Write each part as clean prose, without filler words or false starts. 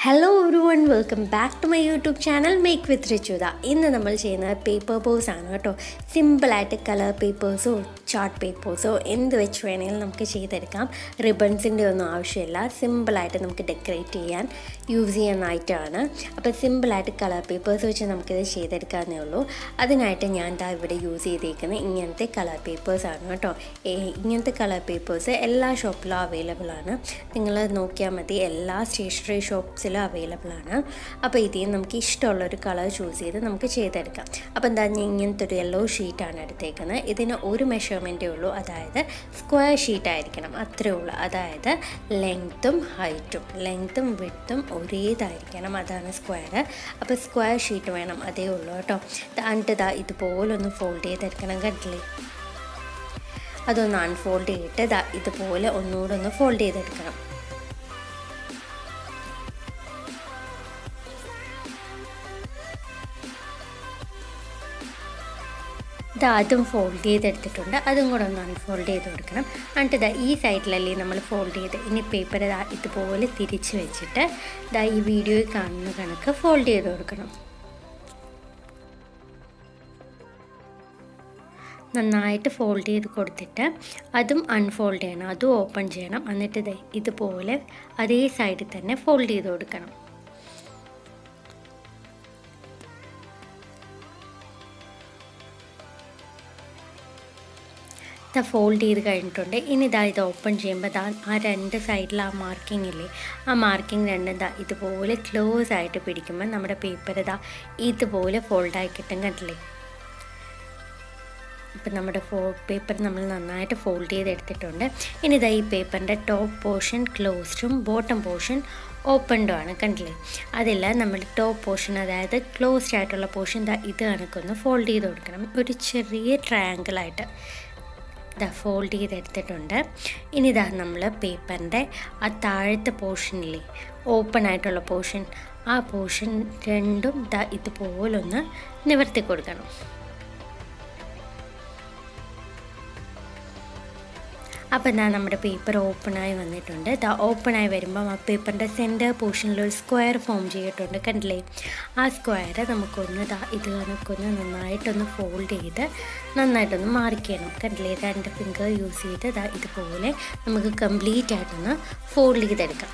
Hello everyone, welcome back to my YouTube channel Makewithrichu. ഇന്ന് നമ്മൾ ചെയ്യുന്ന പേപ്പർ ബോസ് ആണ് കേട്ടോ. സിമ്പിളായിട്ട് കളർ പേപ്പേഴ്സോ ചാർട്ട് പേപ്പേഴ്സോ എന്ത് വെച്ച് വേണമെങ്കിലും നമുക്ക് ചെയ്തെടുക്കാം. റിബൺസിൻ്റെ ഒന്നും ആവശ്യമില്ല. സിമ്പിളായിട്ട് നമുക്ക് ഡെക്കറേറ്റ് ചെയ്യാൻ യൂസ് ചെയ്യുന്ന ഐറ്റമാണ്. അപ്പോൾ സിമ്പിളായിട്ട് കളർ പേപ്പേഴ്സ് വെച്ച് നമുക്കിത് ചെയ്തെടുക്കാവുന്നേ ഉള്ളൂ. അതിനായിട്ട് ഞാൻ ഇവിടെ യൂസ് ചെയ്തേക്കുന്നത് ഇങ്ങനത്തെ കളർ പേപ്പേഴ്സാണ് കേട്ടോ. ഇങ്ങനത്തെ കളർ പേപ്പേഴ്സ് എല്ലാ ഷോപ്പിലും അവൈലബിൾ ആണ്. നിങ്ങൾ നോക്കിയാൽ മതി, എല്ലാ സ്റ്റേഷനറി ഷോപ്സിലും അവൈലബിൾ ആണ്. അപ്പോൾ ഇതിൽ നമുക്ക് ഇഷ്ടമുള്ളൊരു കളർ ചൂസ് ചെയ്ത് നമുക്ക് ചെയ്തെടുക്കാം. അപ്പോൾ എന്താ, ഇങ്ങനത്തെ ഒരു യെല്ലോ ഷീറ്റാണ് എടുത്തേക്കുന്നത്. ഇതിന് ഒരു മെഷർമെൻറ്റേ ഉള്ളൂ, അതായത് സ്ക്വയർ ഷീറ്റ് ആയിരിക്കണം, അത്രേ ഉള്ളൂ. അതായത് ലെങ്ത്തും വിഡ്ത്തും ഒരേതായിരിക്കണം, അതാണ് സ്ക്വയർ. അപ്പോൾ സ്ക്വയർ ഷീറ്റ് വേണം, അതേ ഉള്ളൂ കേട്ടോ. എന്നിട്ട് ഇതുപോലൊന്ന് ഫോൾഡ് ചെയ്തെടുക്കണം, കണ്ടില്ലേ? അതൊന്ന് അൺഫോൾഡ് ചെയ്തിട്ട് ഇതുപോലെ ഒന്നുകൂടെ ഒന്ന് ഫോൾഡ് ചെയ്തെടുക്കണം. അതും ഫോൾഡ് ചെയ്തെടുത്തിട്ടുണ്ട്. അതും കൂടെ ഒന്ന് അൺഫോൾഡ് ചെയ്ത് കൊടുക്കണം. എന്നിട്ട് ഈ സൈഡിലല്ലേ നമ്മൾ ഫോൾഡ് ചെയ്ത്, ഇനി പേപ്പർ ഇതുപോലെ തിരിച്ച് വെച്ചിട്ട് ഈ വീഡിയോയിൽ കാണുന്ന കണക്ക് ഫോൾഡ് ചെയ്ത് കൊടുക്കണം. നന്നായിട്ട് ഫോൾഡ് ചെയ്ത് കൊടുത്തിട്ട് അതും അൺഫോൾഡ് ചെയ്യണം, അതും ഓപ്പൺ ചെയ്യണം. എന്നിട്ട് ഇതുപോലെ അതേ സൈഡിൽ തന്നെ ഫോൾഡ് ചെയ്ത് കൊടുക്കണം. ഫോൾഡ് ചെയ്ത് കഴിഞ്ഞിട്ടുണ്ട്. ഇനി ഇത് ഓപ്പൺ ചെയ്യുമ്പോൾ ആ രണ്ട് സൈഡിൽ ആ മാർക്കിംഗ് ഇല്ലേ, ആ മാർക്കിംഗ് രണ്ടും ഇതുപോലെ ക്ലോസ് ആയിട്ട് പിടിക്കുമ്പോൾ നമ്മുടെ പേപ്പർ ഇതുപോലെ ഫോൾഡായി കിട്ടും, കണ്ടില്ലേ? ഇപ്പം നമ്മുടെ പേപ്പർ നമ്മൾ നന്നായിട്ട് ഫോൾഡ് ചെയ്തെടുത്തിട്ടുണ്ട്. ഇനി ഈ പേപ്പറിൻ്റെ ടോപ്പ് പോർഷൻ ക്ലോസ്ഡും ബോട്ടം പോർഷൻ ഓപ്പൺഡും ആണ്, കണ്ടില്ലേ? അതെല്ലാം നമ്മൾ ടോപ്പ് പോർഷൻ, അതായത് ക്ലോസ്ഡ് ആയിട്ടുള്ള പോർഷൻ ഇത് കണക്കൊന്ന് ഫോൾഡ് ചെയ്ത് കൊടുക്കണം. ഒരു ചെറിയ ട്രയാങ്കിളായിട്ട് ഫോൾഡ് ചെയ്തെടുത്തിട്ടുണ്ട്. ഇനി നമ്മൾ പേപ്പറിൻ്റെ ആ താഴത്തെ പോർഷനില്ലേ, ഓപ്പൺ ആയിട്ടുള്ള പോർഷൻ, ആ പോർഷൻ രണ്ടും ഇതുപോലൊന്ന് നിവർത്തി കൊടുക്കണം. അപ്പം നമ്മുടെ പേപ്പർ ഓപ്പണായി വന്നിട്ടുണ്ട്. ഓപ്പണായി വരുമ്പം ആ പേപ്പറിൻ്റെ സെൻറ്റർ പോർഷനിലൊരു സ്ക്വയർ ഫോം ചെയ്തിട്ടുണ്ട്, കണ്ടില്ലേ? ആ സ്ക്വയർ നമുക്കൊന്ന് ഇത് കണക്കൊന്ന് നന്നായിട്ടൊന്ന് ഫോൾഡ് ചെയ്ത് നന്നായിട്ടൊന്ന് മാർക്ക് ചെയ്യണം, കണ്ടില്ലേ? രണ്ട് ഫിംഗർ യൂസ് ചെയ്ത് ഇതുപോലെ നമുക്ക് കംപ്ലീറ്റ് ആയിട്ടൊന്ന് ഫോൾഡ് ചെയ്തെടുക്കാം.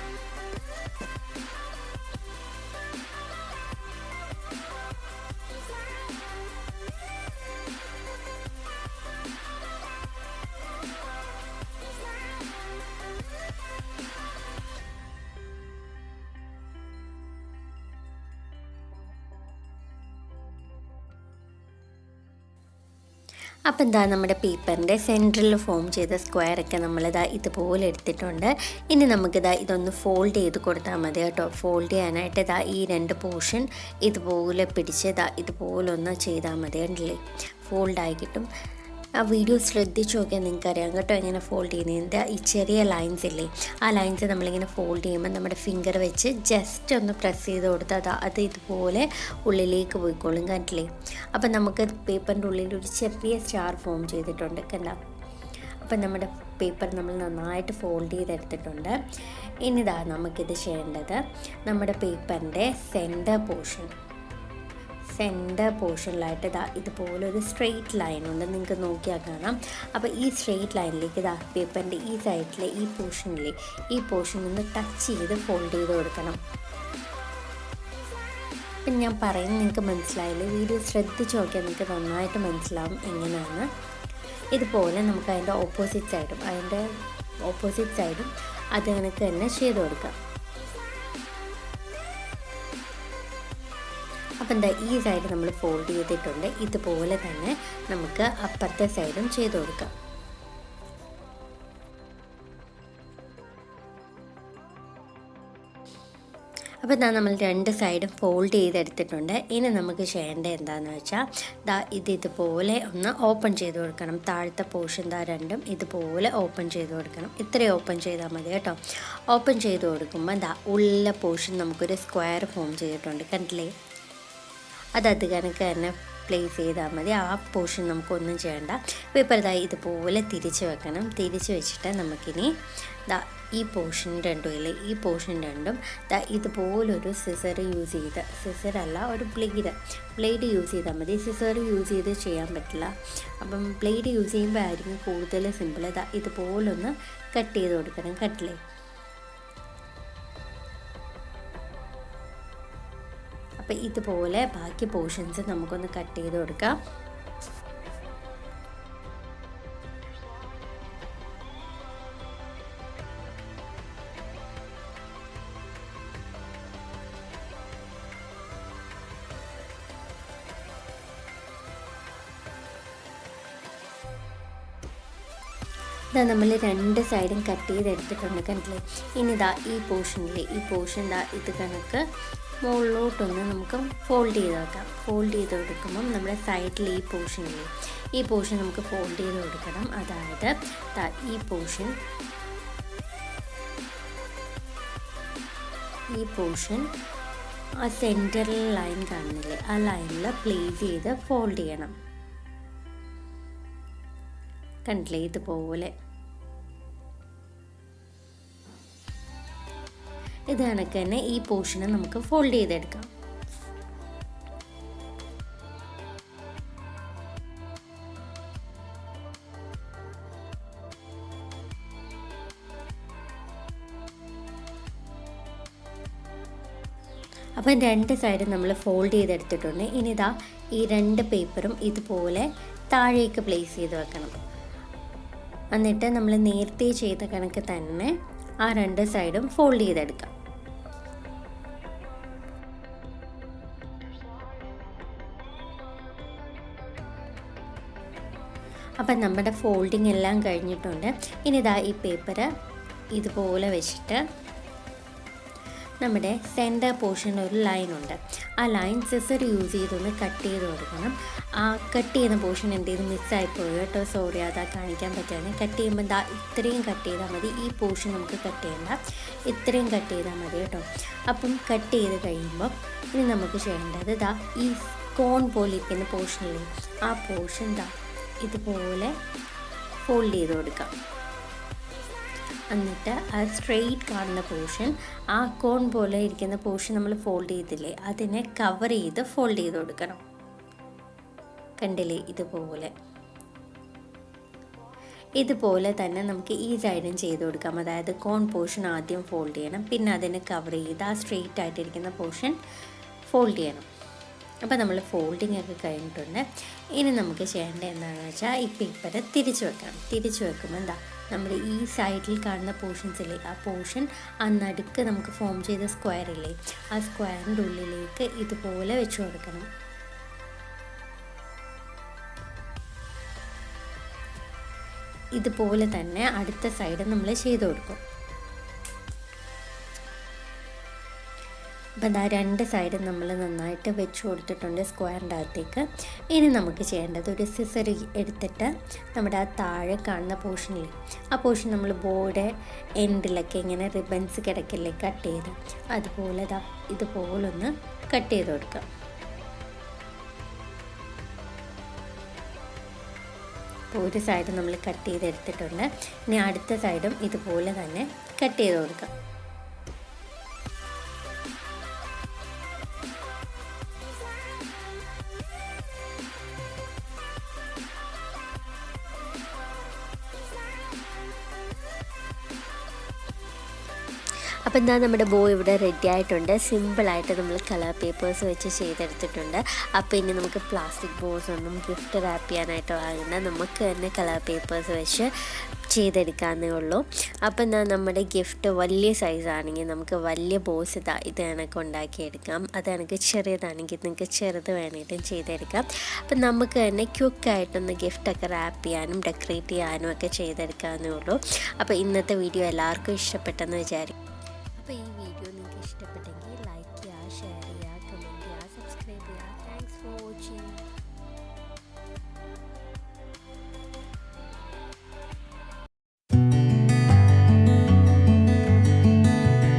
അപ്പം നമ്മുടെ പേപ്പറിൻ്റെ സെൻറ്ററിൽ ഫോം ചെയ്ത സ്ക്വയറൊക്കെ ഇതുപോലെ എടുത്തിട്ടുണ്ട്. ഇനി നമുക്കിത് ഇതൊന്ന് ഫോൾഡ് ചെയ്ത് കൊടുത്താൽ മതി കേട്ടോ. ഫോൾഡ് ചെയ്യാനായിട്ട് ഈ രണ്ട് പോർഷൻ ഇതുപോലെ പിടിച്ച് ഇതുപോലെ ഒന്ന് ചെയ്താൽ മതി, കണ്ടില്ലേ? ഫോൾഡായി കിട്ടും. ആ വീഡിയോ ശ്രദ്ധിച്ച് നോക്കിയാൽ നിങ്ങൾക്കറിയാം കേട്ടോ എങ്ങനെ ഫോൾഡ് ചെയ്യുന്നത്. ഈ ചെറിയ ലൈൻസ് ഇല്ലേ, ആ ലൈൻസ് നമ്മളിങ്ങനെ ഫോൾഡ് ചെയ്യുമ്പോൾ നമ്മുടെ ഫിംഗർ വെച്ച് ജസ്റ്റ് ഒന്ന് പ്രസ് ചെയ്ത് കൊടുത്താൽ അത് ഇതുപോലെ ഉള്ളിലേക്ക് പോയിക്കോളും, കണ്ടില്ലേ? അപ്പം നമുക്ക് പേപ്പറിൻ്റെ ഉള്ളിൽ ഒരു ചെറിയ സ്റ്റാർ ഫോം ചെയ്തിട്ടുണ്ട്, കണ്ട? അപ്പം നമ്മുടെ പേപ്പർ നമ്മൾ നന്നായിട്ട് ഫോൾഡ് ചെയ്തെടുത്തിട്ടുണ്ട്. ഇനി നമുക്കിത് ചെയ്യേണ്ടത്, നമ്മുടെ പേപ്പറിൻ്റെ സെൻറ്റർ പോർഷനിലായിട്ട് ഇതുപോലൊരു സ്ട്രെയിറ്റ് ലൈനുണ്ട്, നിങ്ങൾക്ക് നോക്കിയാൽ കാണാം. അപ്പോൾ ഈ സ്ട്രെയിറ്റ് ലൈനിലേക്ക് പേപ്പറിൻ്റെ ഈ സൈഡിലെ ഈ പോർഷൻ ഒന്ന് ടച്ച് ചെയ്ത് ഫോൾഡ് ചെയ്ത് കൊടുക്കണം. പിന്നെ ഞാൻ പറയുന്നത് നിങ്ങൾക്ക് മനസ്സിലായില്ലേ? വീഡിയോ ശ്രദ്ധിച്ച് നോക്കിയാൽ നിങ്ങൾക്ക് നന്നായിട്ട് മനസ്സിലാവും എങ്ങനെയാണ്. ഇതുപോലെ നമുക്ക് അതിൻ്റെ ഓപ്പോസിറ്റ് സൈഡും അത് കണക്ക് തന്നെ ചെയ്ത് കൊടുക്കാം. അപ്പം ഈ സൈഡ് നമ്മൾ ഫോൾഡ് ചെയ്തിട്ടുണ്ട്. ഇതുപോലെ തന്നെ നമുക്ക് അപ്പുറത്തെ സൈഡും ചെയ്ത് കൊടുക്കാം. അപ്പോൾ നമ്മൾ രണ്ട് സൈഡും ഫോൾഡ് ചെയ്തെടുത്തിട്ടുണ്ട്. ഇനി നമുക്ക് ചെയ്യേണ്ടത് എന്താണെന്ന് വെച്ചാൽ ഇതുപോലെ ഒന്ന് ഓപ്പൺ ചെയ്ത് കൊടുക്കണം. താഴത്തെ പോർഷൻ രണ്ടും ഇതുപോലെ ഓപ്പൺ ചെയ്ത് കൊടുക്കണം. ഇത്രയും ഓപ്പൺ ചെയ്താൽ മതി കേട്ടോ. ഓപ്പൺ ചെയ്ത് കൊടുക്കുമ്പോൾ ഉള്ളിലെ പോർഷൻ നമുക്കൊരു സ്ക്വയർ ഫോം ചെയ്തിട്ടുണ്ട്, കണ്ടില്ലേ? അത് കണക്ക് തന്നെ പ്ലേസ് ചെയ്താൽ മതി. ആ പോർഷൻ നമുക്കൊന്നും ചെയ്യണ്ട. പേപ്പർ ഇതാ ഇതുപോലെ തിരിച്ച് വെക്കണം. തിരിച്ച് വെച്ചിട്ട് നമുക്കിനി ഈ പോർഷൻ രണ്ടും ഇല്ലേ, ഈ പോർഷൻ രണ്ടും ഇതുപോലൊരു സിസർ യൂസ് ചെയ്ത്, സിസറല്ല ഒരു ബ്ലേഡ് യൂസ് ചെയ്താൽ മതി. സിസർ യൂസ് ചെയ്ത് ചെയ്യാൻ പറ്റില്ല. അപ്പം ബ്ലേഡ് യൂസ് ചെയ്യുമ്പോൾ ആയിരിക്കും കൂടുതൽ സിമ്പിൾ. ഇതുപോലൊന്ന് കട്ട് ചെയ്ത് കൊടുക്കണം. കട്ടിലേ അപ്പോൾ ഇതുപോലെ ബാക്കി പോർഷൻസ് നമുക്കൊന്ന് കട്ട് ചെയ്ത് കൊടുക്കാം. നമ്മൾ രണ്ട് സൈഡും കട്ട് ചെയ്തെടുത്തിട്ടുണ്ട്. കണ്ടില്ലേ? ഇനി ഈ പോർഷൻ ഇത് കണക്ക് മുകളിലോട്ടൊന്ന് നമുക്ക് ഫോൾഡ് ചെയ്ത് വെക്കാം. ഫോൾഡ് ചെയ്ത് കൊടുക്കുമ്പം നമ്മുടെ സൈഡിൽ ഈ പോർഷൻ നമുക്ക് ഫോൾഡ് ചെയ്ത് കൊടുക്കണം. അതായത് ഈ പോർഷൻ ആ സെൻറ്ററിൽ ലൈൻ കാണുന്നില്ലേ, ആ ലൈനിൽ പ്ലേസ് ചെയ്ത് ഫോൾഡ് ചെയ്യണം. കണ്ടില്ലേ? ഇതുപോലെ ഇത് കണക്ക് തന്നെ ഈ പോർഷനെ നമുക്ക് ഫോൾഡ് ചെയ്തെടുക്കാം. അപ്പം രണ്ട് സൈഡും നമ്മൾ ഫോൾഡ് ചെയ്തെടുത്തിട്ടുണ്ട്. ഇനി ഈ രണ്ട് പേപ്പറും ഇതുപോലെ താഴേക്ക് പ്ലേസ് ചെയ്ത് വെക്കണം. എന്നിട്ട് നമ്മൾ നേരത്തെ ചെയ്ത കണക്ക് തന്നെ ആ രണ്ട് സൈഡും ഫോൾഡ് ചെയ്തെടുക്കാം. അപ്പം നമ്മുടെ ഫോൾഡിങ് എല്ലാം കഴിഞ്ഞിട്ടുണ്ട്. ഇനി ഈ പേപ്പർ ഇതുപോലെ വെച്ചിട്ട് നമ്മുടെ സെൻറ്റർ പോർഷനിൽ ഒരു ലൈനുണ്ട്. ആ ലൈൻ സിസർ യൂസ് ചെയ്തൊന്ന് കട്ട് ചെയ്ത് കൊടുക്കണം. ആ കട്ട് ചെയ്യുന്ന പോർഷൻ എന്തെങ്കിലും മിസ്സായിപ്പോയി കേട്ടോ, സോറി, അതാ കാണിക്കാൻ പറ്റാതെ. കട്ട് ചെയ്യുമ്പോൾ ഇത്രയും കട്ട് ചെയ്താൽ മതി. ഈ പോർഷൻ നമുക്ക് കട്ട് ചെയ്യണ്ട, ഇത്രയും കട്ട് ചെയ്താൽ മതി കേട്ടോ. അപ്പം കട്ട് ചെയ്ത് കഴിയുമ്പോൾ ഇനി നമുക്ക് ചെയ്യേണ്ടത് ഈ കോൺ പോലെ ഇരിക്കുന്ന പോർഷനിൽ ആ പോർഷൻ ഇതുപോലെ ഫോൾഡ് ചെയ്ത് കൊടുക്കാം. എന്നിട്ട് ആ സ്ട്രെയിറ്റ് കാണുന്ന പോർഷൻ, ആ കോൺ പോലെ ഇരിക്കുന്ന പോർഷൻ നമ്മൾ ഫോൾഡ് ചെയ്തില്ലേ, അതിനെ കവർ ചെയ്ത് ഫോൾഡ് ചെയ്ത് കൊടുക്കണം. കണ്ടില്ലേ? ഇതുപോലെ തന്നെ നമുക്ക് ഈ സൈഡും ചെയ്ത് കൊടുക്കാം. അതായത് കോൺ പോർഷൻ ആദ്യം ഫോൾഡ് ചെയ്യണം, പിന്നെ അതിനെ കവർ ചെയ്ത് ആ സ്ട്രെയിറ്റ് ആയിട്ടിരിക്കുന്ന പോർഷൻ ഫോൾഡ് ചെയ്യണം. അപ്പോൾ നമ്മൾ ഫോൾഡിങ് ഒക്കെ കഴിഞ്ഞിട്ടുണ്ട്. ഇനി നമുക്ക് ചെയ്യേണ്ടത് എന്താണെന്ന് വെച്ചാൽ ഈ പേപ്പർ തിരിച്ച് വെക്കണം. തിരിച്ച് വെക്കുമ്പോൾ നമ്മൾ ഈ സൈഡിൽ കാണുന്ന പോർഷൻസില്ലേ, ആ പോർഷൻ ആ നടുക്ക് നമുക്ക് ഫോം ചെയ്ത സ്ക്വയർ ഇല്ലേ, ആ സ്ക്വയറിൻ്റെ ഉള്ളിലേക്ക് ഇതുപോലെ വെച്ച് കൊടുക്കണം. ഇതുപോലെ തന്നെ അടുത്ത സൈഡ് നമ്മൾ ചെയ്ത് കൊടുക്കും. അപ്പം രണ്ട് സൈഡും നമ്മൾ നന്നായിട്ട് വെച്ച് കൊടുത്തിട്ടുണ്ട് സ്ക്വയറിൻ്റെ അകത്തേക്ക്. ഇനി നമുക്ക് ചെയ്യേണ്ടത് ഒരു സിസർ എടുത്തിട്ട് നമ്മുടെ ആ താഴെ കാണുന്ന പോർഷനിൽ, ആ പോർഷൻ നമ്മൾ ബോർഡ് എൻഡിലൊക്കെ ഇങ്ങനെ റിബൺസ് കിടക്കില്ലേ കട്ട് ചെയ്ത്, അതുപോലെ ഇതുപോലൊന്ന് കട്ട് ചെയ്ത് കൊടുക്കാം. ഒരു സൈഡ് നമ്മൾ കട്ട് ചെയ്തെടുത്തിട്ടുണ്ട്. ഇനി അടുത്ത സൈഡും ഇതുപോലെ തന്നെ കട്ട് ചെയ്ത് കൊടുക്കാം. അപ്പോൾ നമ്മുടെ ബോ ഇവിടെ റെഡി ആയിട്ടുണ്ട്. സിമ്പിളായിട്ട് നമ്മൾ കളർ പേപ്പേഴ്സ് വെച്ച് ചെയ്തെടുത്തിട്ടുണ്ട്. അപ്പോൾ ഇനി നമുക്ക് പ്ലാസ്റ്റിക് ബോസ് ഒന്നും ഗിഫ്റ്റ് റാപ്പ് ചെയ്യാനായിട്ട് വാങ്ങുന്ന, നമുക്ക് തന്നെ കളർ പേപ്പേഴ്സ് വെച്ച് ചെയ്തെടുക്കാവുന്നേ ഉള്ളൂ. അപ്പം നമ്മുടെ ഗിഫ്റ്റ് വലിയ സൈസാണെങ്കിൽ നമുക്ക് വലിയ ബോസ് ഇത് കണക്ക് ഉണ്ടാക്കിയെടുക്കാം. അത് കണക്ക് ചെറിയതാണെങ്കിൽ നിങ്ങൾക്ക് ചെറുത് വേണമെങ്കിലും ചെയ്തെടുക്കാം. അപ്പം നമുക്ക് തന്നെ ക്വിക്കായിട്ടൊന്ന് ഗിഫ്റ്റൊക്കെ റാപ്പ് ചെയ്യാനും ഡെക്കറേറ്റ് ചെയ്യാനും ഒക്കെ ചെയ്തെടുക്കാവുന്നേ ഉള്ളൂ. അപ്പോൾ ഇന്നത്തെ വീഡിയോ എല്ലാവർക്കും ഇഷ്ടപ്പെട്ടെന്ന് വിചാരിക്കും. അപ്പോൾ ഈ വീഡിയോ നിങ്ങൾക്ക് ഇഷ്ടപ്പെട്ടെങ്കിൽ